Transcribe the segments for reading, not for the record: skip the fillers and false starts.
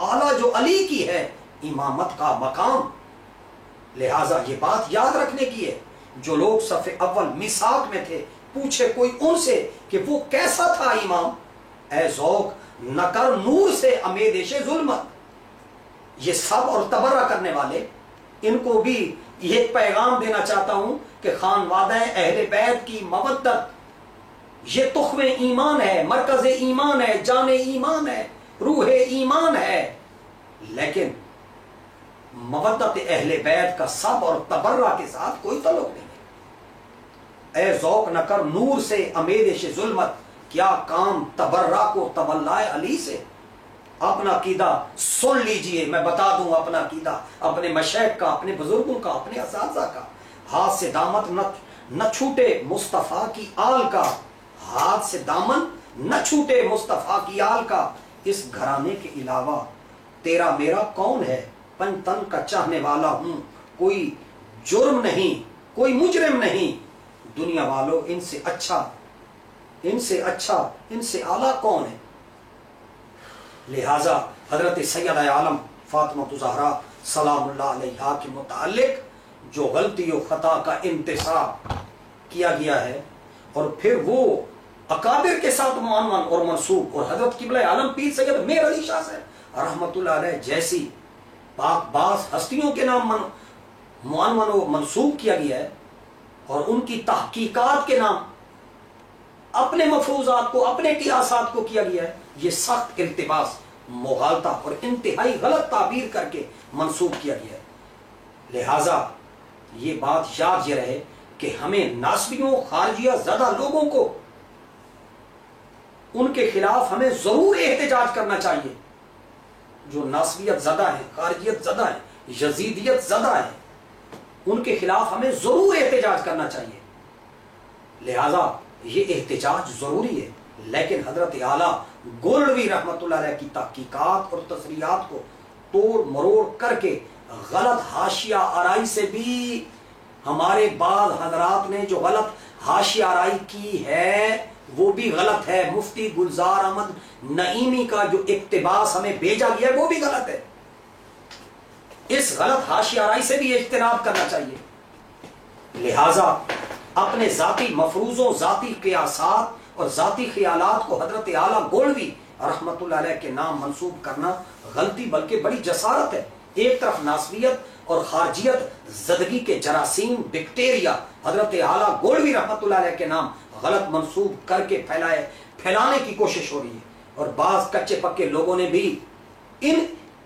اعلیٰ جو علی کی ہے امامت کا مقام. لہٰذا یہ بات یاد رکھنے کی ہے. جو لوگ صف اول میثاق میں تھے پوچھے کوئی ان سے کہ وہ کیسا تھا امام. اے ذوق نہ کر نور سے امیدش ظلمت. یہ سب اور تبرہ کرنے والے ان کو بھی یہ پیغام دینا چاہتا ہوں کہ خانوادہ اہل بیت کی مودت یہ تخم ایمان ہے، مرکز ایمان ہے، جان ایمان ہے، روح ایمان ہے. لیکن مودت اہل بیت کا سب اور تبرہ کے ساتھ کوئی تعلق نہیں ہے. اے ذوق نہ کر نور سے امیدش ظلمت. کیا کام تبرہ کو تولائے علی سے. اپنا عقیدہ سن لیجئے، میں بتا دوں اپنا عقیدہ اپنے مشائخ کا، اپنے بزرگوں کا، اپنے اساتذہ کا. ہاتھ سے دامن نہ چھوٹے مصطفیٰ کی آل کا. ہاتھ سے دامن نہ چھوٹے مصطفیٰ کی آل کا. اس گھرانے کے علاوہ تیرا میرا کون ہے. پنتن کا چاہنے والا ہوں، کوئی جرم نہیں، کوئی مجرم نہیں. دنیا والوں ان سے اچھا، ان سے اعلیٰ کون ہے. لہٰذا حضرت سیدہ عالم فاطمہ الزہرا سلام اللہ علیہا کے متعلق جو غلطی و خطا کا انتصاب کیا گیا ہے اور پھر وہ اکابر کے ساتھ معنون اور منسوب، اور حضرت قبلہ عالم پیر سید میر علی شاہ سے رحمت اللہ علیہ جیسی پاک باز ہستیوں کے نام معنون و منسوب کیا گیا ہے، اور ان کی تحقیقات کے نام اپنے مفروضات کو، اپنے قیاسات کو کیا گیا ہے. یہ سخت التباس، مغالطہ اور انتہائی غلط تعبیر کر کے منسوب کیا گیا ہے. لہٰذا یہ بات یاد یہ رہے کہ ہمیں ناسبیوں، خارجیہ زدہ لوگوں کو ان کے خلاف ہمیں ضرور احتجاج کرنا چاہیے. جو ناسبیت زدہ ہیں، خارجیت زدہ ہیں، یزیدیت زدہ ہیں، ان کے خلاف ہمیں ضرور احتجاج کرنا چاہیے. لہذا یہ احتجاج ضروری ہے. لیکن حضرت اعلیٰ گولڈوی رحمت اللہ علیہ کی تحقیقات اور تصریحات کو توڑ مروڑ کر کے غلط حاشیہ آرائی سے بھی ہمارے بعض حضرات نے جو غلط حاشیہ آرائی کی ہے وہ بھی غلط ہے. مفتی گلزار احمد نعیمی کا جو اقتباس ہمیں بھیجا گیا ہے وہ بھی غلط ہے. اس غلط حاشیہ آرائی سے بھی اجتناب کرنا چاہیے. لہذا اپنے ذاتی مفروضوں، ذاتی قیاسات اور ذاتی خیالات کو حضرت اعلیٰ گولڈوی رحمت اللہ علیہ کے نام منسوب کرنا غلطی بلکہ بڑی جسارت ہے. ایک طرف ناسبیت اور خارجیت زدگی کے جراثیم بیکٹیریا حضرت اعلیٰ گولڈوی رحمت اللہ علیہ کے نام غلط منسوب کر کے پھیلانے کی کوشش ہو رہی ہے، اور بعض کچے پکے لوگوں نے بھی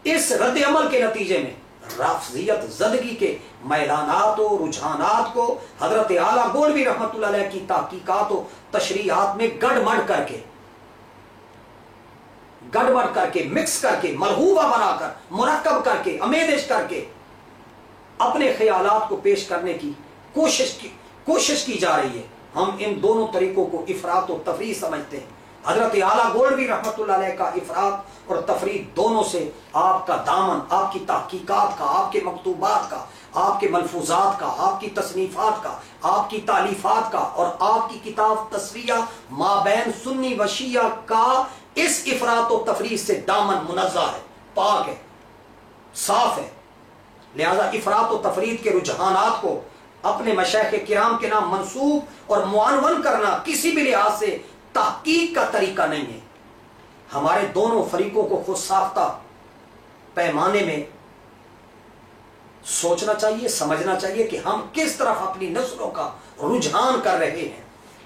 اس رد عمل کے نتیجے میں رافضیت زدگی کے میلانات و رجحانات کو حضرت اعلیٰ گولڈوی رحمت اللہ علیہ کی تحقیقات و تشریحات میں گڑ مڑ کر کے مکس کر کے ملغوبہ بنا کر مرکب کر کے امیدش کر کے اپنے خیالات کو پیش کرنے کی کوشش کی جا رہی ہے. ہم ان دونوں طریقوں کو افراط و تفریح سمجھتے ہیں. حضرت اعلیٰ گولڈوی رحمت اللہ علیہ کا افراط اور تفریح دونوں سے آپ کا دامن، آپ کی تحقیقات کا، آپ کے مکتوبات کا، آپ کے ملفوظات کا، آپ کی تصنیفات کا، آپ کی تالیفات کا اور آپ کی کتاب تصفیہ مابین سنی و شیعہ کا اس افراط و تفریح سے دامن منزہ ہے، پاک ہے، صاف ہے. لہذا افراط و تفریح کے رجحانات کو اپنے مشائخ کرام کے نام منسوب اور معنون کرنا کسی بھی لحاظ سے تحقیق کا طریقہ نہیں ہے. ہمارے دونوں فریقوں کو خود ساختہ پیمانے میں سوچنا چاہیے، سمجھنا چاہیے کہ ہم کس طرف اپنی نسلوں کا رجحان کر رہے ہیں.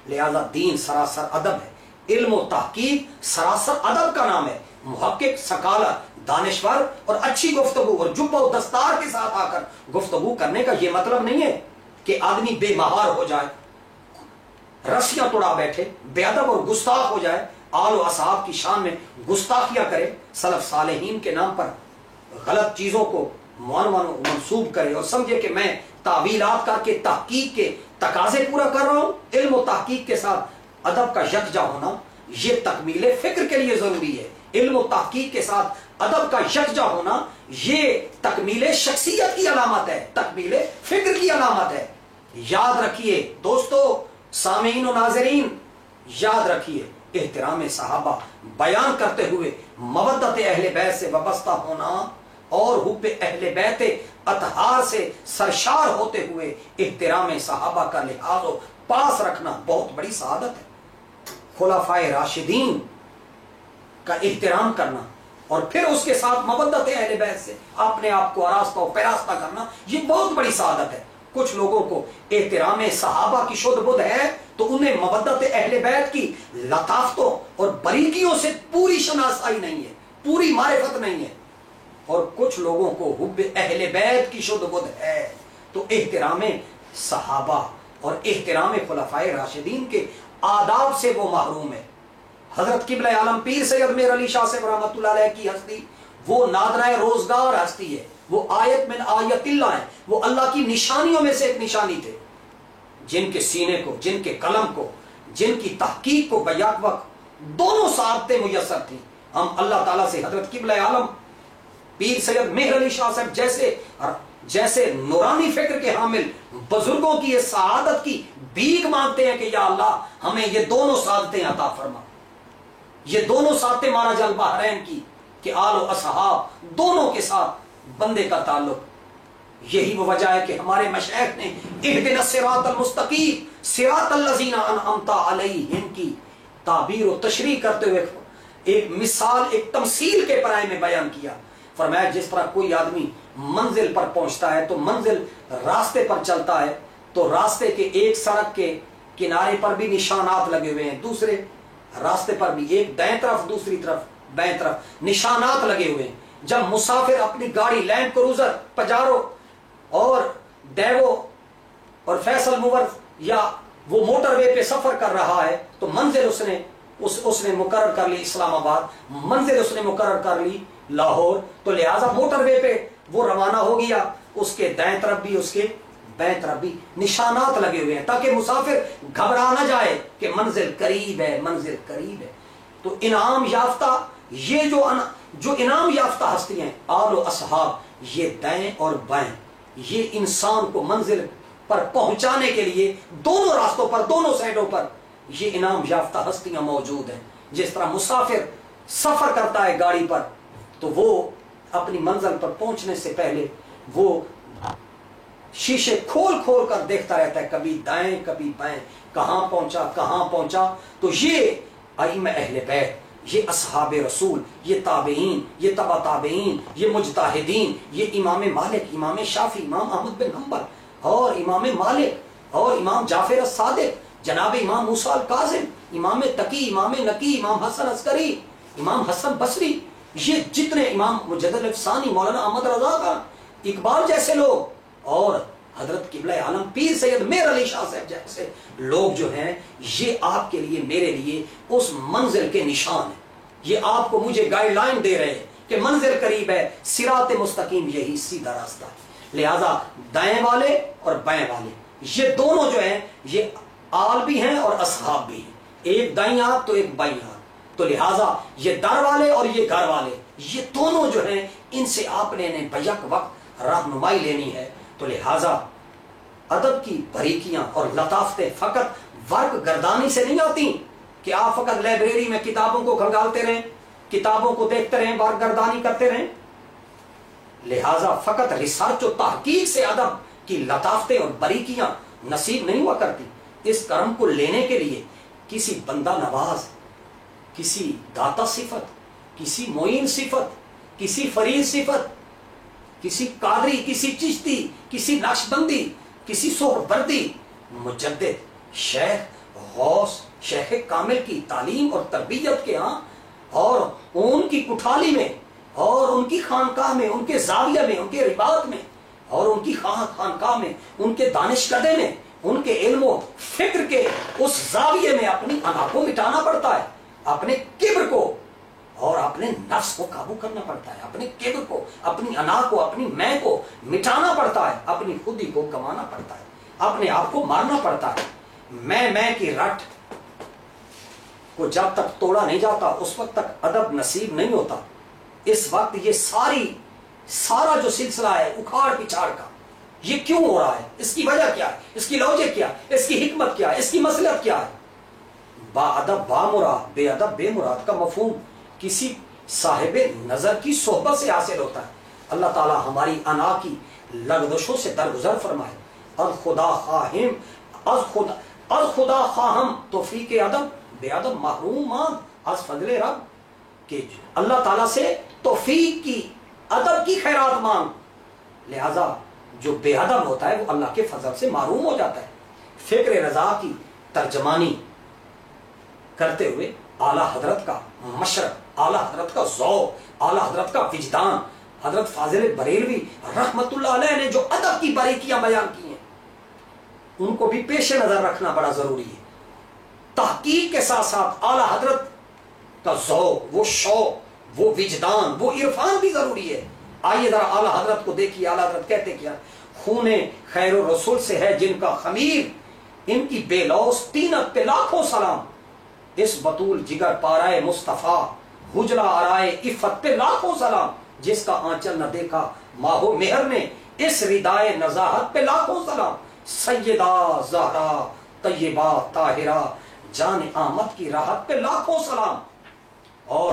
لہذا دین سراسر ادب ہے، علم و تحقیق سراسر ادب کا نام ہے. محقق، سکالر، دانشور اور اچھی گفتگو اور جبہ و دستار کے ساتھ آ کر گفتگو کرنے کا یہ مطلب نہیں ہے کہ آدمی بے مہار ہو جائے، رسیاں توڑا بیٹھے، بے ادب اور گستاخ ہو جائے، آل و اصحاب کی شان میں گستاخیاں کرے، سلف صالحین کے نام پر غلط چیزوں کو معنون و منسوب کرے اور سمجھے کہ میں تعویلات کر کے تحقیق کے تقاضے پورا کر رہا ہوں. علم و تحقیق کے ساتھ ادب کا یکجا ہونا یہ تکمیل فکر کے لیے ضروری ہے. علم و تحقیق کے ساتھ ادب کا یکجا ہونا یہ تکمیل شخصیت کی علامت ہے، تکمیل فکر کی علامت ہے. یاد رکھیے دوستو، سامعین و ناظرین، یاد رکھیے احترام صحابہ بیان کرتے ہوئے مودت اہل بیت سے وابستہ ہونا اور حب اہل بیت اطہار سے سرشار ہوتے ہوئے احترام صحابہ کا لحاظ و پاس رکھنا بہت بڑی سعادت ہے۔ خلفائے راشدین کا احترام کرنا اور پھر اس کے ساتھ مودت اہل بیت سے اپنے آپ کو آراستہ و پیراستہ کرنا، یہ بہت بڑی سعادت ہے۔ کچھ لوگوں کو احترام صحابہ کی شدھ بدھ ہے تو انہیں مودت اہل بیت کی لطافتوں اور باریکیوں سے پوری شناسائی نہیں ہے، پوری معرفت نہیں ہے، اور کچھ لوگوں کو حب اہل بیت کی شدھ بدھ ہے تو احترام صحابہ اور احترام خلفائے راشدین کے آداب سے وہ محروم ہے۔ حضرت قبلہ عالم پیر سید میر علی شاہ صاحب رحمۃ اللہ علیہ کی ہستی وہ نادرہ روزگار ہستی ہے، وہ آیت من آیت اللہ ہے، وہ اللہ کی نشانیوں میں سے ایک نشانی تھے، جن کے سینے کو، جن کے قلم کو، جن کی تحقیق کو بیک وقت دونوں سعادتیں میسر تھیں۔ ہم اللہ تعالیٰ سے حضرت قبلہ عالم پیر سید مہر علی شاہ صاحب جیسے نورانی فکر کے حامل بزرگوں کی یہ سعادت کی بھیک مانگتے ہیں کہ یا اللہ ہمیں یہ دونوں سعادتیں عطا فرما، یہ دونوں سعادتیں مانا جل بحرین کی کہ آل و اصحاب دونوں کے ساتھ بندے کا تعلق۔ یہی وہ وجہ ہے کہ ہمارے مشائخ نے اہدنا الصراط المستقیم صراط الذین انعمت علیہم کی تعبیر و تشریح کرتے ہوئے ایک مثال، ایک تمثیل کے پرائے میں بیان کیا۔ فرمایا جس طرح کوئی آدمی منزل پر پہنچتا ہے تو منزل راستے پر چلتا ہے تو راستے کے ایک سڑک کے کنارے پر بھی نشانات لگے ہوئے ہیں، دوسرے راستے پر بھی ایک دائیں طرف دوسری طرف بائیں طرف نشانات لگے ہوئے ہیں۔ جب مسافر اپنی گاڑی لینڈ کروزر، پجارو اور ڈیوو اور فیصل موور یا وہ موٹر وے پہ سفر کر رہا ہے تو منزل اس نے مقرر کر لی اسلام آباد، منزل اس نے مقرر کر لی لاہور، تو لہٰذا موٹر وے پہ وہ روانہ ہو گیا، اس کے دائیں طرف بھی اس کے بائیں طرف بھی نشانات لگے ہوئے ہیں تاکہ مسافر گھبرا نہ جائے کہ منزل قریب ہے، منزل قریب ہے۔ تو انعام یافتہ یہ جو انعام یافتہ ہستی ہیں آل و اصحاب، یہ دائیں اور بائیں، یہ انسان کو منزل پر پہنچانے کے لیے دونوں راستوں پر، دونوں سائڈوں پر یہ انعام یافتہ ہستیاں موجود ہیں۔ جس طرح مسافر سفر کرتا ہے گاڑی پر تو وہ اپنی منزل پر پہنچنے سے پہلے وہ شیشے کھول کھول کر دیکھتا رہتا ہے، کبھی دائیں کبھی بائیں، کہاں پہنچا۔ تو یہ ائمہ اہل بیت، یہ اصحاب رسول، یہ تابعین، یہ تبع تابعین، یہ مجتہدین، یہ امام مالک، امام شافعی، امام احمد بن حنبل اور امام مالک اور امام جعفر الصادق، جناب امام موسیٰ الکاظم، امام تقی، امام نقی، امام حسن عسکری، امام حسن بصری، یہ جتنے امام مجدد الفسانی، مولانا احمد رضا خان، اقبال جیسے لوگ اور حضرت قبلہ عالم پیر سید میر علی شاہ صاحب جیسے لوگ جو ہیں، یہ آپ کے لیے میرے لیے اس منزل کے نشان ہیں، یہ آپ کو مجھے گائیڈ لائن دے رہے ہیں کہ منزل قریب ہے، صراط مستقیم یہی سیدھا راستہ ہے۔ لہذا دائیں والے اور بائیں والے یہ دونوں جو ہیں یہ آل بھی ہیں اور اصحاب بھی ہیں، ایک دائیں ہاتھ تو ایک بائیں ہاتھ، تو لہذا یہ در والے اور یہ گھر والے یہ دونوں جو ہیں ان سے آپ نے بیک وقت رہنمائی لینی ہے۔ تو لہذا ادب کی باریکیاں اور لطافتیں فقط ورق گردانی سے نہیں آتی کہ آپ فقط لائبریری میں کتابوں کو کھنگالتے رہیں، کتابوں کو دیکھتے رہیں، ورق گردانی کرتے رہیں۔ لہذا فقط ریسرچ و تحقیق سے ادب کی لطافتیں اور باریکیاں نصیب نہیں ہوا کرتی۔ اس کرم کو لینے کے لیے کسی بندہ نواز، کسی داتا صفت، کسی معین صفت، کسی فرید صفت، کسی قادری، کسی چشتی، کسی نقشبندی، کسی سہروردی، مجدد، شیخ، غوث، شیخ کامل کی تعلیم اور تربیت کے ہاں اور ان کی کٹھالی میں اور ان کی خانقاہ میں، ان کے زاویہ میں، ان کے رباط میں اور ان کی خانقاہ میں، ان کے دانشکدے میں، ان کے علم و فکر کے اس زاویے میں اپنی انا کو مٹانا پڑتا ہے، اپنے کبر کو اور اپنے نفس کو قابو کرنا پڑتا ہے، اپنے کبر کو، اپنی انا کو، اپنی میں کو مٹانا پڑتا ہے، اپنی خودی کو گنوانا پڑتا ہے، اپنے آپ کو مارنا پڑتا ہے۔ میں کی رٹ کو جب تک توڑا نہیں جاتا اس وقت تک ادب نصیب نہیں ہوتا۔ اس وقت یہ سارا جو سلسلہ ہے اکھاڑ پچھاڑ کا، یہ کیوں ہو رہا ہے، اس کی وجہ کیا ہے، اس کی لاجک کیا ہے، اس کی حکمت کیا ہے، اس کی مصلحت کیا ہے؟ با ادب با مراد، بے ادب بے مراد کا مفہوم کسی صاحب نظر کی صحبت سے حاصل ہوتا ہے۔ اللہ تعالی ہماری انا کی لغزشوں سے درگزر فرمائے۔ از خدا خواہم از خدا خواہم توفیق ادب، بے ادب محروم مان از فضل رب، کہ اللہ تعالیٰ سے توفیق کی ادب کی خیرات مانگ، لہذا جو بے ادب ہوتا ہے وہ اللہ کے فضل سے محروم ہو جاتا ہے۔ فکر رضا کی ترجمانی کرتے ہوئے اعلیٰ حضرت کا مشرق، اعلیٰ حضرت کا ذوق، اعلیٰ حضرت کا وجدان، حضرت فاضل بریلوی رحمت اللہ علیہ نے جو ادب کی باریکیاں بیان کی ہیں ان کو بھی پیش نظر رکھنا بڑا ضروری ہے۔ تحقیق کے ساتھ ساتھ اعلیٰ حضرت کا ذوق، وہ شوق، وہ وجدان، وہ عرفان بھی ضروری ہے۔ آئیے ذرا اعلیٰ حضرت کو دیکھیے، اعلیٰ حضرت کہتے کیا، خون خیر الرسول سے ہے جن کا خمیر، ان کی بے لوث طینت پہ لاکھوں سلام، اس بطول جگر پارائے مصطفیٰ، حجلہ آرائے عفت پہ لاکھوں سلام، جس کا آنچل نہ دیکھا ماہو مہر نے، اس ردائے نزاہت پہ لاکھوں سلام، سیدہ زہرا طیبہ طاہرہ جان آمد کی راحت پہ لاکھوں سلام۔ اور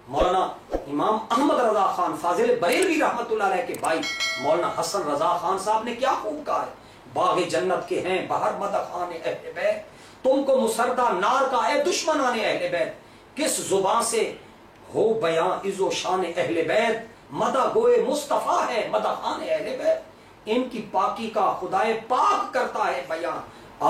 مولانا امام احمد رضا خان فاضل بریلوی رحمت اللہ علیہ کے بھائی مولانا حسن رضا خان صاحب نے کیا خوب کہا ہے، باغ جنت کے ہیں بہر مدخان اہل بیت، تم کو مسردہ نار کا اے دشمنان اہل بیت، کس زبان سے ہو بیاں عز و شان اہل بیت، مدح گوئے مصطفیٰ ہے مدخان اہل بیت، ان کی پاکی کا خدائے پاک کرتا ہے بیان،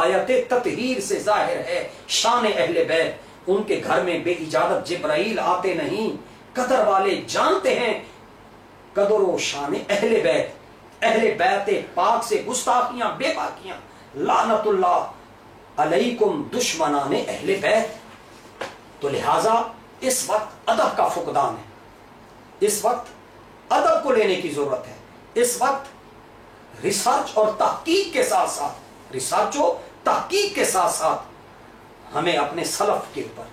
آیت تطہیر سے ظاہر ہے شان اہل بیت، ان کے گھر میں بے اجازت جبرائیل آتے نہیں، قدر والے جانتے ہیں قدر و شان اہل بیت، اہل بیت پاک سے گستاخیاں بے باکیاں، لعنت اللہ علیکم دشمنان اہل بیت۔ تو لہٰذا اس وقت ادب کا فقدان ہے، اس وقت ادب کو لینے کی ضرورت ہے، اس وقت ریسرچ اور تحقیق کے ساتھ ساتھ، ریسرچ و تحقیق کے ساتھ ساتھ ہمیں اپنے سلف کے اوپر،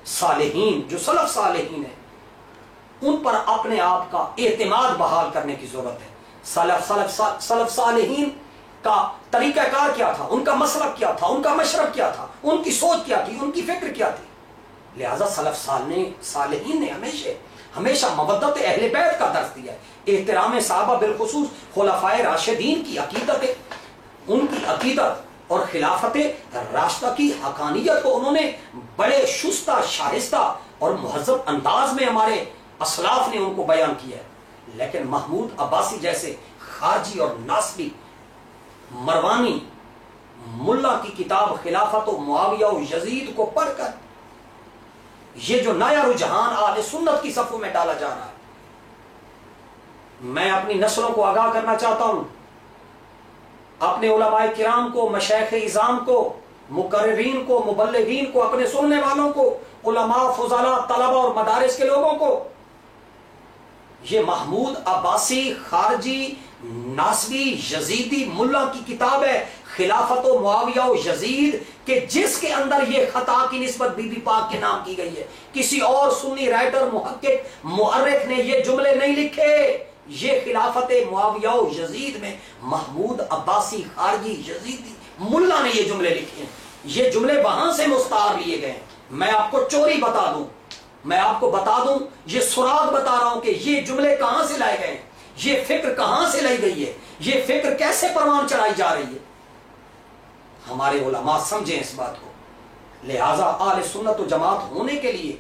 صالحین جو سلف صالحین ہیں ان پر اپنے آپ کا اعتماد بحال کرنے کی ضرورت ہے۔ سلف صالحین کا طریقہ کار کیا تھا، ان کا مسلک کیا تھا، ان کا مشرب کیا تھا، ان کی سوچ کیا تھی، ان کی فکر کیا تھی۔ لہذا سلف صالحین نے ہمیشہ مودت اہل بیت کا درس دیا ہے، احترام صحابہ بالخصوص خلفائے راشدین کی عقیدت، ان کی عقیدت اور خلافت راشدہ کی حقانیت کو انہوں نے بڑے شستہ شائستہ اور مہذب انداز میں ہمارے اسلاف نے ان کو بیان کیا ہے۔ لیکن محمود عباسی جیسے خارجی اور ناصبی مروانی ملا کی کتاب خلافت و معاویہ و یزید کو پڑھ کر یہ جو نیا رجحان اہل سنت کی صفوں میں ڈالا جا رہا ہے، میں اپنی نسلوں کو آگاہ کرنا چاہتا ہوں، اپنے علماء کرام کو، مشائخ اعظام کو، مقررین کو، مبلغین کو، اپنے سننے والوں کو، علماء، فضلاء، طلبہ اور مدارس کے لوگوں کو، یہ محمود عباسی خارجی ناصبی یزیدی ملا کی کتاب ہے خلافت و معاویہ و یزید، کہ جس کے اندر یہ خطا کی نسبت بی بی پاک کے نام کی گئی ہے۔ کسی اور سنی رائٹر، محقق، مؤرخ نے یہ جملے نہیں لکھے، یہ خلافت معاویہ و یزید میں محمود عباسی خارجی یزیدی ملا نے یہ جملے لکھے ہیں۔ یہ جملے وہاں سے مستعار لیے گئے ہیں۔ میں آپ کو چوری بتا دوں، میں آپ کو بتا دوں، یہ سراغ بتا رہا ہوں کہ یہ جملے کہاں سے لائے گئے ہیں، یہ فکر کہاں سے لائی گئی ہے، یہ فکر کیسے پروان چڑھائی جا رہی ہے۔ ہمارے علماء سمجھیں اس بات کو۔ لہٰذا اہل سنت و جماعت ہونے کے لیے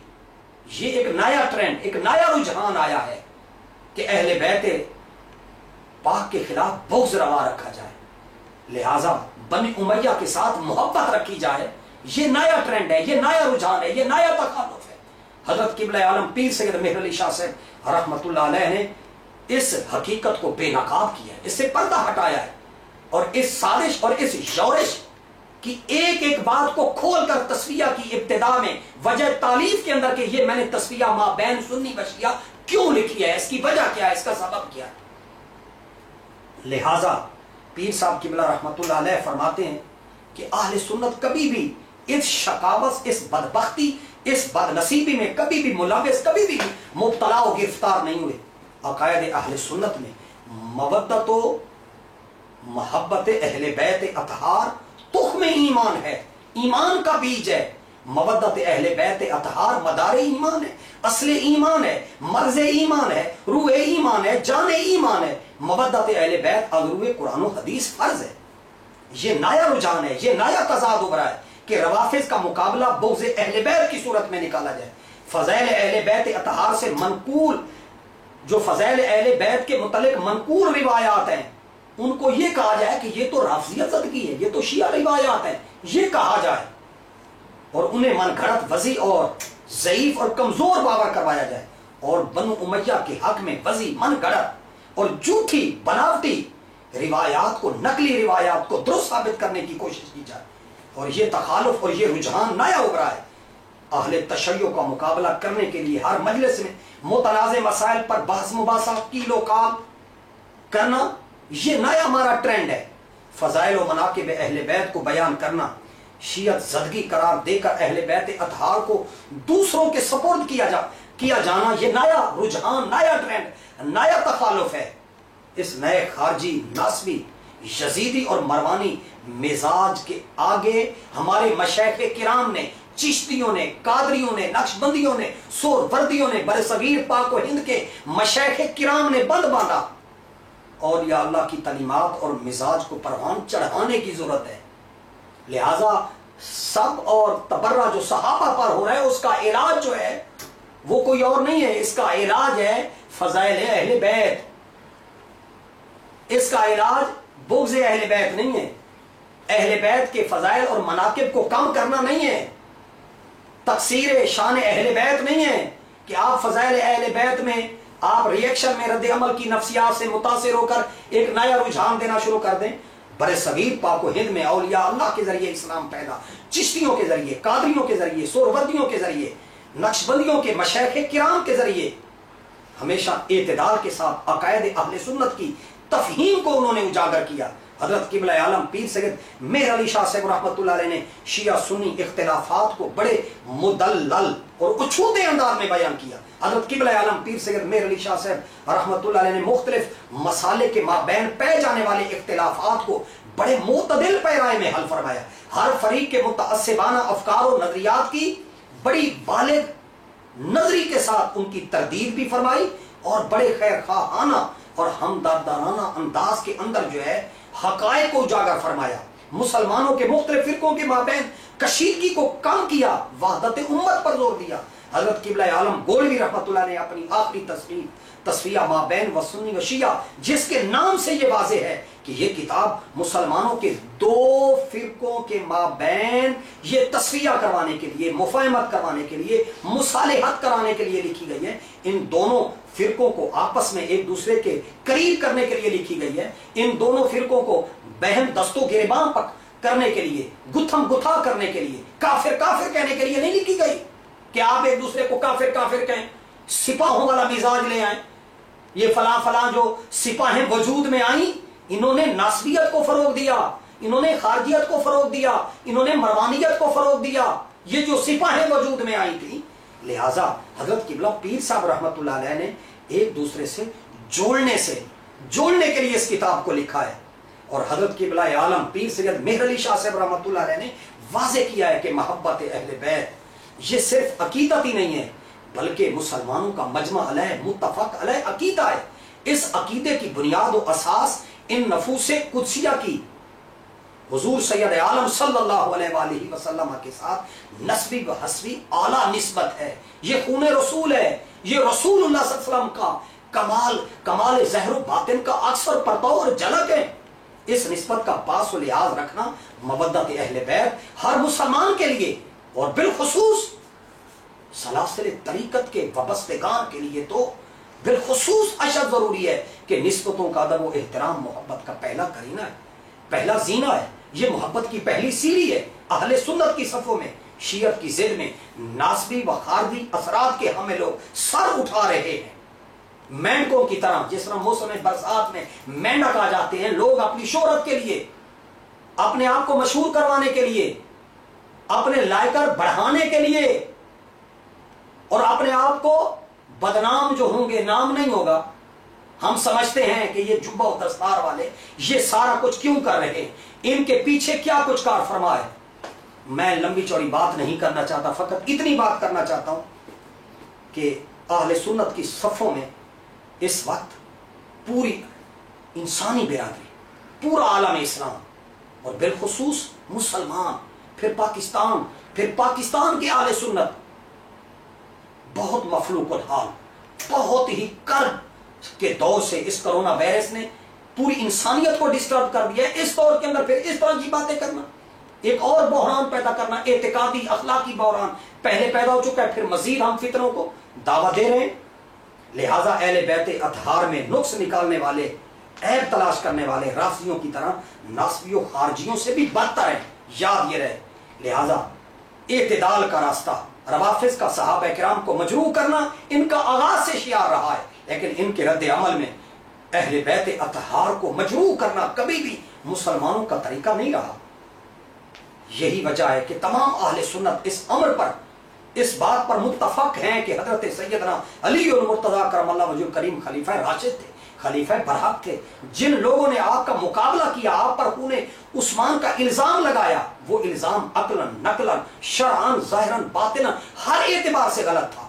یہ ایک نیا ٹرینڈ، ایک نیا رجحان آیا ہے کہ اہل بیت پاک کے خلاف بغض روا رکھا جائے، لہٰذا بنی امیہ کے ساتھ محبت رکھی جائے۔ یہ نیا ٹرینڈ ہے، یہ نیا رجحان ہے، یہ نیا تخلف ہے۔ حضرت قبلہ عالم پیر سید مہر علی شاہ صاحب رحمت اللہ علیہ نے اس حقیقت کو بے نقاب کیا ہے، اس سے پردہ ہٹایا ہے، اور اس سازش اور اس یورش کی ایک ایک بات کو کھول کر تصفیہ کی ابتدا میں وجہ تالیف کے اندر کہ یہ میں نے تصفیہ ما بین سنی و شیعہ کیوں لکھی ہے، اس کی وجہ کیا ہے، اس کا سبب کیا ہے۔ لہٰذا پیر صاحب قبلہ رحمت اللہ علیہ فرماتے ہیں کہ اہل سنت کبھی بھی اس شقاوت، اس بدبختی، اس بد نصیبی میں کبھی بھی ملوث، کبھی بھی مبتلا و گرفتار نہیں ہوئے۔ عقائد اہل سنت میں مودت و محبت اہل بیت اطہار تخم ایمان ہے، ایمان کا بیج ہے، مودت اہل بیت اطہار مدار ایمان ہے، اصل ایمان ہے، مرز ایمان ہے، روح ایمان ہے، جان ایمان ہے۔ مودت اہل بیت اگر قرآن و حدیث فرض ہے۔ یہ نیا رجحان ہے، یہ نیا تضاد ابھرا ہے کہ روافض کا مقابلہ بغض اہل بیت کی صورت میں نکالا جائے۔ فضائل اہل بیت اطہار سے منقول جو فضائل اہل بیت کے متعلق منقول روایات ہیں ان کو یہ کہا جائے کہ یہ تو رافضیت زدگی ہے، یہ تو شیعہ روایات ہیں، یہ کہا جائے اور انہیں من گھڑت وضیع اور ضعیف اور کمزور باور کروایا جائے، اور بنو امیہ کے حق میں وضیع من گھڑت اور جھوٹی بناوٹی روایات کو، نقلی روایات کو درست ثابت کرنے کی کوشش کی جائے۔ اور یہ تخالف اور یہ رجحان نیا ابھرا ہے۔ اہل تشیع کا مقابلہ کرنے کے لیے ہر مجلس میں متنازع مسائل پر بحث مباحثہ کیل و کال کرنا، یہ نیا ہمارا ٹرینڈ ہے۔ فضائل و مناقب اہل بیت کو بیان کرنا، شیعت زدگی قرار دے کر اہل بیت اطہار کو دوسروں کے سپرد کیا جانا، یہ نیا رجحان، نیا ٹرینڈ، نیا تخالف ہے۔ اس نئے خارجی، ناسبی، یزیدی اور مروانی مزاج کے آگے ہمارے مشائخ کرام نے، چشتیوں نے، قادریوں نے، نقشبندیوں نے، سہروردیوں نے، برصغیر پاک و ہند کے مشائخ کرام نے بند باندھا۔ اور یا اللہ کی تعلیمات اور مزاج کو پروان چڑھانے کی ضرورت ہے۔ لہذا سب اور تبرہ جو صحابہ پر ہو رہا ہے اس کا علاج جو ہے وہ کوئی اور نہیں ہے، اس کا علاج ہے فضائل اہل بیت، اس کا علاج بغض اہل بیت نہیں ہے، اہل بیت کے فضائل اور مناقب کو کم کرنا نہیں ہے، تقصیر شان اہل بیت نہیں ہے کہ آپ فضائل اہل بیت میں آپ ریئیکشن میں رد عمل کی نفسیات سے متاثر ہو کر ایک نیا رجحان دینا شروع کر دیں۔ برصغیر پاک و ہند میں اولیاء اللہ کے ذریعے اسلام پیدا، چشتیوں کے ذریعے، قادریوں کے ذریعے، سہروردیوں کے ذریعے، نقشبندیوں کے مشائخ کرام کے ذریعے ہمیشہ اعتدال کے ساتھ عقائد اہل سنت کی تفہیم کو انہوں نے اجاگر کیا۔ حضرت قبلہ عالم پیر سید مہر علی شاہ صاحب رحمۃ اللہ علیہ نے شیعہ سنی اختلافات کو بڑے مدلل اور اچھوتے انداز میں بیان کیا۔ حضرت قبلہ عالم پیر سید مہر علی شاہ صاحب رحمۃ اللہ علیہ نے مختلف مسالے کے مابین پائے جانے والے اختلافات کو بڑے معتدل پیرائے میں حل فرمایا۔ ہر فریق کے متعصبانہ افکار و نظریات کی بڑی بالغ نظری کے ساتھ ان کی تردید بھی فرمائی اور بڑے خیر خواہانہ اور ہمدردانہ انداز کے اندر جو ہے حقائق کو اجاگر فرمایا، مسلمانوں کے مختلف فرقوں کے مابین کشیدگی کو کم کیا، وحدت امت پر زور دیا۔ حضرت قبلہ عالم گولوی رحمۃ اللہ نے اپنی آخری تصفیہ مابین و سنی و شیعہ، جس کے نام سے یہ واضح ہے کہ یہ کتاب مسلمانوں کے دو فرقوں کے مابین یہ تصفیہ کروانے کے لیے، مفاہمت کروانے کے لیے، مصالحت کرانے کے لیے لکھی گئی ہے۔ ان دونوں فرقوں کو آپس میں ایک دوسرے کے قریب کرنے کے لیے لکھی گئی ہے، ان دونوں فرقوں کو بہم دست و گریباں کرنے کے لیے، گتھم گتھا کرنے کے لیے، کافر کافر کہنے کے لیے نہیں لکھی گئی کہ آپ ایک دوسرے کو کافر کافر کہیں، سپاہوں والا مزاج لے آئیں۔ یہ فلاں فلاں جو سپاہیں وجود میں آئیں، انہوں نے ناسبیت کو فروغ دیا، انہوں نے خارجیت کو فروغ دیا، انہوں نے مروانیت کو فروغ دیا، یہ جو سپاہیں وجود میں آئی تھی۔ لہٰذا حضرت قبلہ پیر صاحب رحمۃ اللہ علیہ نے ایک دوسرے سے جوڑنے کے لیے اس کتاب کو لکھا ہے، اور حضرت قبلہ عالم پیر سید مہر علی شاہ صاحب رحمۃ اللہ علیہ نے واضح کیا ہے کہ محبت اہل بیت یہ صرف عقیدت ہی نہیں ہے بلکہ مسلمانوں کا مجمع علیہ متفق علیہ عقیدہ ہے۔ اس عقیدے کی بنیاد و اساس ان نفوس قدسیہ کی حضور سید عالم صلی اللہ علیہ وآلہ وسلم کے ساتھ نسبی و حسبی اعلیٰ نسبت ہے۔ یہ خون رسول ہے، یہ رسول اللہ صلی اللہ علیہ وسلم کا کمال ظاہر و باطن کا اکثر پرتو اور جھلک ہے۔ اس نسبت کا پاس و لحاظ رکھنا مودت اہل بیت ہر مسلمان کے لیے اور بالخصوص سلاسل طریقت کے وابستگان کے لیے تو بالخصوص اشد ضروری ہے کہ نسبتوں کا ادب و احترام محبت کا پہلا کرینہ ہے، پہلا زینہ ہے، یہ محبت کی پہلی سیڑھی ہے۔ اہل سنت کی صفوں میں شیعت کی ضد میں ناسبی و خارجی اثرات کے ہمیں لوگ سر اٹھا رہے ہیں، مینڈکوں کی طرح، جس طرح موسم برسات میں مینڈک آ جاتے ہیں لوگ اپنی شہرت کے لیے، اپنے آپ کو مشہور کروانے کے لیے، اپنے لائقر بڑھانے کے لیے، اور اپنے آپ کو بدنام جو ہوں گے، نام نہیں ہوگا، ہم سمجھتے ہیں کہ یہ جبہ و دستار والے یہ سارا کچھ کیوں کر رہے ہیں، ان کے پیچھے کیا کچھ کار فرما ہے۔ میں لمبی چوڑی بات نہیں کرنا چاہتا، فقط اتنی بات کرنا چاہتا ہوں کہ اہل سنت کی صفوں میں اس وقت پوری انسانی برادری، پورا عالم اسلام اور بالخصوص مسلمان، پھر پاکستان کے اہل سنت بہت مفلوق الحال، بہت ہی کرب کے دور سے اس کرونا وائرس نے پوری انسانیت کو ڈسٹرب کر دیا ہے۔ اس دور کے اندر پھر اس طرح کی باتیں کرنا، ایک اور بحران پیدا کرنا، اعتقادی اخلاقی بحران پہلے پیدا ہو چکا ہے، پھر مزید ہم فتنوں کو دعوت دے رہے ہیں۔ لہٰذا اہل بیت اطہار میں نقص نکالنے والے، عیب تلاش کرنے والے رافضیوں کی طرح ناصبیوں خارجیوں سے بھی بدتر ہیں، یاد یہ رہے۔ لہٰذا اعتدال کا راستہ، روافض کا صحابہ کرام کو مجروح کرنا ان کا آغاز سے شعار رہا ہے، لیکن ان کے رد عمل میں اہل بیت اطہار کو مجروح کرنا کبھی بھی مسلمانوں کا طریقہ نہیں رہا۔ یہی وجہ ہے کہ تمام اہل سنت اس امر پر، اس بات پر متفق ہیں کہ حضرت سیدنا علی المرتضیٰ کرم اللہ وجہ الکریم خلیفہ راشد تھے، خلیفہ برحق تھے۔ جن لوگوں نے آپ کا مقابلہ کیا، آپ پر خون عثمان کا الزام لگایا، وہ الزام عقلاً نقلاً شرعاً ظاہراً باطناً ہر اعتبار سے غلط تھا۔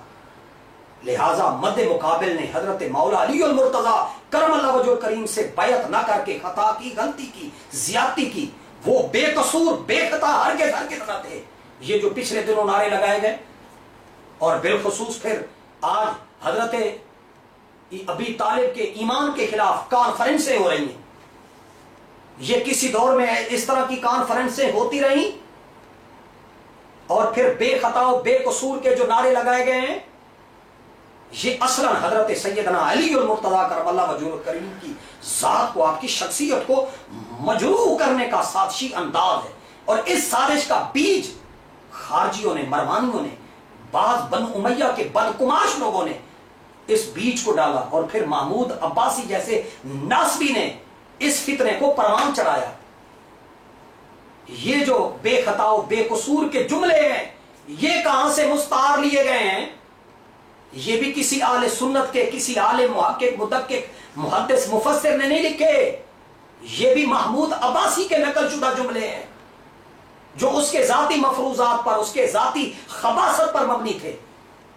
لہٰذا مد مقابل نے حضرت مولا علی المرتضیٰ کرم اللہ وجہ الکریم سے بیعت نہ کر کے خطا کی، غلطی کی، زیادتی کی۔ وہ بے قصور، بے خطا ہرگز نہ تھے۔ یہ جو پچھلے دنوں نعرے لگائے گئے اور بالخصوص پھر آج حضرت ابی طالب کے ایمان کے خلاف کانفرنسیں ہو رہی ہیں، یہ کسی دور میں اس طرح کی کانفرنسیں ہوتی رہیں؟ اور پھر بے خطا و بے قصور کے جو نعرے لگائے گئے ہیں، یہ اصلاً حضرت سیدنا علی المرتضیٰ کرم اللہ وجہ الکریم کی ذات کو، آپ کی شخصیت کو مجروح کرنے کا سازشی انداز ہے۔ اور اس سازش کا بیج خارجیوں نے، مروانیوں نے، بعض بنو امیہ کے بدکماش لوگوں نے اس بیج کو ڈالا، اور پھر محمود عباسی جیسے ناصبی نے اس فتنے کو پروان چڑھایا۔ یہ جو بے خطا و بے قصور کے جملے ہیں، یہ کہاں سے مستعار لیے گئے ہیں؟ یہ بھی کسی اہل سنت کے، کسی عالم محقق مدقق محدث مفسر نے نہیں لکھے، یہ بھی محمود عباسی کے نقل شدہ جملے ہیں، جو اس کے ذاتی مفروضات پر، اس کے ذاتی خباثت پر مبنی تھے۔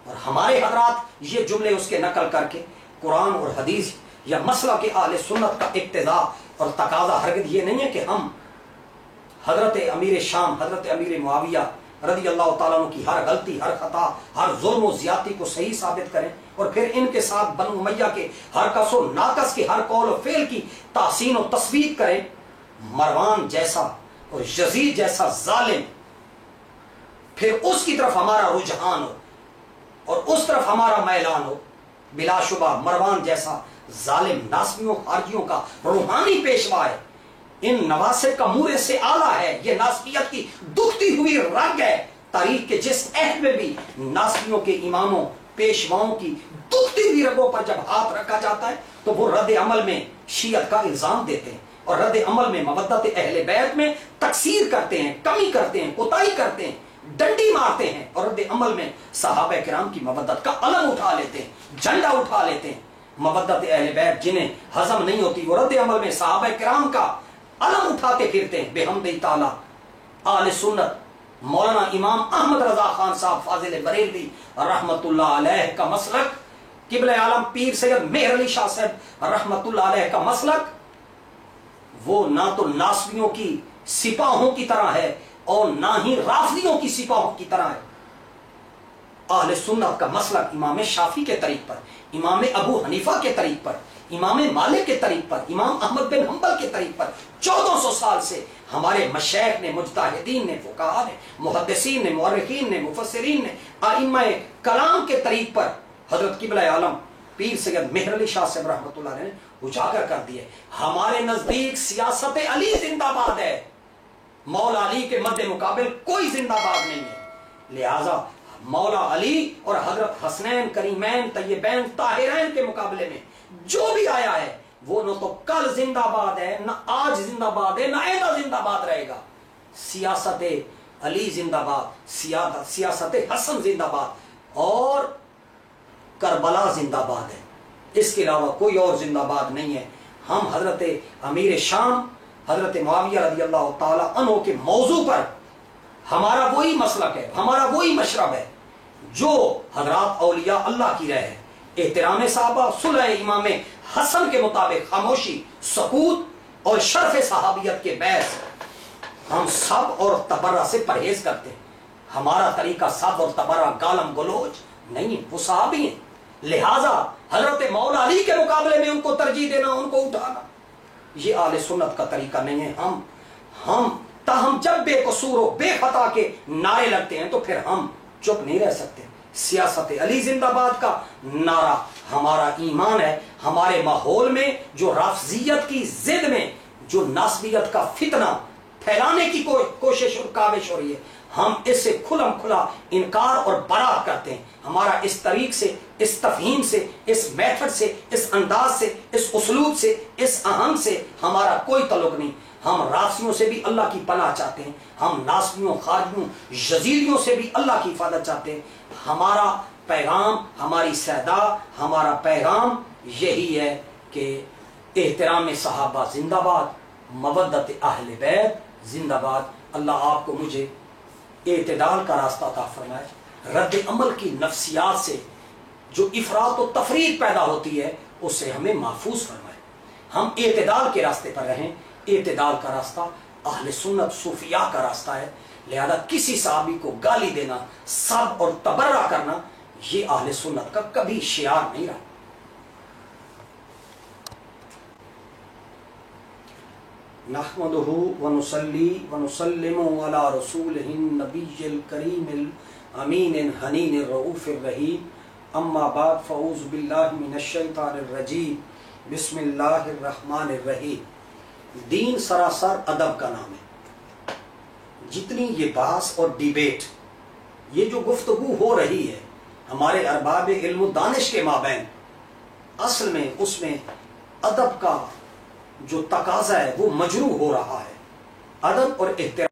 اور ہمارے حضرات یہ جملے اس کے نقل کر کے قرآن اور حدیث یا مسئلہ کے اہل سنت کا اقتضاء اور تقاضا ہرگز یہ نہیں ہے کہ ہم حضرت امیر شام، حضرت امیر معاویہ رضی اللہ تعالیٰ عنہ کی ہر غلطی، ہر خطا، ہر ظلم و زیادتی کو صحیح ثابت کریں، اور پھر ان کے ساتھ بنو امیہ کے ہر کس و ناقص کے ہر قول و فعل کی تحسین و تصویب کریں۔ مروان جیسا اور یزید جیسا ظالم، پھر اس کی طرف ہمارا رجحان ہو اور اس طرف ہمارا میلان ہو، بلا شبہ مروان جیسا ظالم ناصبیوں خارجیوں کا روحانی پیشوا ہے، ان نواسب کا مورے سے آلہ ہے، یہ ناصبیت کی دکھتی ہوئی رنگ ہے۔ تاریخ کے جس عہد میں بھی ناصبیوں کے اماموں، پیشواؤں کی دکھتی ہوئی رگوں پر جب ہاتھ رکھا جاتا ہے تو وہ رد عمل میں شیعت کا الزام دیتے ہیں، اور رد عمل میں مودت اہل بیت میں تقصیر کرتے ہیں، کمی کرتے ہیں، کوتاہی کرتے ہیں، ڈنڈی مارتے ہیں، اور رد عمل میں صحابہ کرام کی مودت کا علم اٹھا لیتے ہیں، جھنڈا اٹھا لیتے ہیں۔ مودت اہل بیت جنہیں ہضم نہیں ہوتی، وہ رد عمل میں صحابہ کرام کا علم اٹھاتے پھرتے ہیں۔ بحمد تعالیٰ اہل سنت مولانا امام احمد رضا خان صاحب فاضل بریلوی رحمت اللہ علیہ کا مسلک، قبلہ عالم پیر سید مہر علی شاہ صاحب رحمت اللہ علیہ کا مسلک، وہ نہ تو ناصبیوں کی سپاہوں کی طرح ہے اور نہ ہی رافضیوں کی سپاہوں کی طرح ہے۔ اہل سنت کا مسلک امام شافعی کے طریق پر، امام ابو حنیفہ کے طریق پر، امام مالک کے طریق پر، امام احمد بن حنبل کے طریق پر 1400 سال سے ہمارے مشائخ نے، مجتہدین نے، فقہاء نے، محدثین نے، مورخین نے، مفسرین نے، ائمہ کلام کے طریق پر حضرت قبلہ عالم پیر سید مہر علی شاہ صاحب رحمۃ اللہ علیہ نے اجاگر کر دیے۔ ہمارے نزدیک سیاست علی زندہ باد ہے، مولا علی کے مد مقابل کوئی زندہ باد نہیں ہے۔ لہذا مولا علی اور حضرت حسنین کریمین طیبین طاہرین کے مقابلے میں جو بھی آیا ہے وہ نہ تو کل زندہ باد ہے، نہ آج زندہ باد ہے، نہ آئندہ زندہ باد رہے گا۔ سیاست علی زندہ باد، سیاست حسن زندہ باد، اور کربلا زندہ باد ہے، اس کے علاوہ کوئی اور زندہ باد نہیں ہے۔ ہم حضرت امیر شام حضرت معاویہ رضی اللہ تعالی عنہ کے موضوع پر ہمارا وہی مسلک ہے، ہمارا وہی مشرب ہے جو حضرات اولیاء اللہ کی رائے ہے۔ احترام صحابہ، صلح امام حسن کے مطابق خاموشی، سکوت اور شرف صحابیت کے باعث ہم سب اور تبرہ سے پرہیز کرتے ہیں۔ ہمارا طریقہ سب اور تبرہ، گالم گلوچ نہیں، وہ صحابی ہیں، لہذا حضرت مولا علی کے مقابلے میں ان کو ترجیح دینا، ان کو اٹھانا، یہ اہل سنت کا طریقہ نہیں ہے۔ ہم تاہم جب بے قصور و بے خطا کے نعرے لگتے ہیں تو پھر ہم چپ نہیں رہ سکتے۔ سیاست علی زندہ باد کا نعرہ ہمارا ایمان ہے۔ ہمارے ماحول میں جو رافضیت کی ضد میں جو ناسبیت کا فتنہ پھیلانے کی کوشش اور کاوش ہو رہی ہے، ہم اس سے کھلم کھلا انکار اور برات کرتے ہیں۔ ہمارا اس طریق سے، اس تفہیم سے، اس میتھڈ سے، اس انداز سے، اس اسلوب سے، اس آہنگ سے ہمارا کوئی تعلق نہیں۔ ہم رافضیوں سے بھی اللہ کی پناہ چاہتے ہیں، ہم ناسبیوں، خارجیوں، یزیدیوں سے بھی اللہ کی حفاظت چاہتے ہیں۔ ہمارا پیغام، ہماری صدا، ہمارا پیغام یہی ہے کہ احترام صحابہ زندہ باد، مودت اہل بیت زندہ باد۔ اللہ آپ کو مجھے اعتدال کا راستہ عطا فرمائے، رد عمل کی نفسیات سے جو افراط و تفریط پیدا ہوتی ہے اس سے ہمیں محفوظ فرمائے۔ ہم اعتدال کے راستے پر رہیں۔ اعتدال کا راستہ اہل سنت صوفیاء کا راستہ ہے، لہذا کسی صحابی کو گالی دینا، سب اور تبرہ کرنا یہ اہل سنت کا کبھی شعار نہیں رہا۔ نحمدہ ونصلی ونسلم علی رسولہ النبی الکریم الامین الحنین الرؤوف الرحیم، اما بعد فاعوذ باللہ من الشیطان الرجیم، بسم اللہ الرحمن الرحیم۔ دین سراسر ادب کا نام ہے۔ جتنی یہ بحث اور ڈیبیٹ، یہ جو گفتگو ہو رہی ہے ہمارے ارباب علم و دانش کے مابین، اصل میں اس میں ادب کا جو تقاضا ہے وہ مجروح ہو رہا ہے۔ ادب اور احترام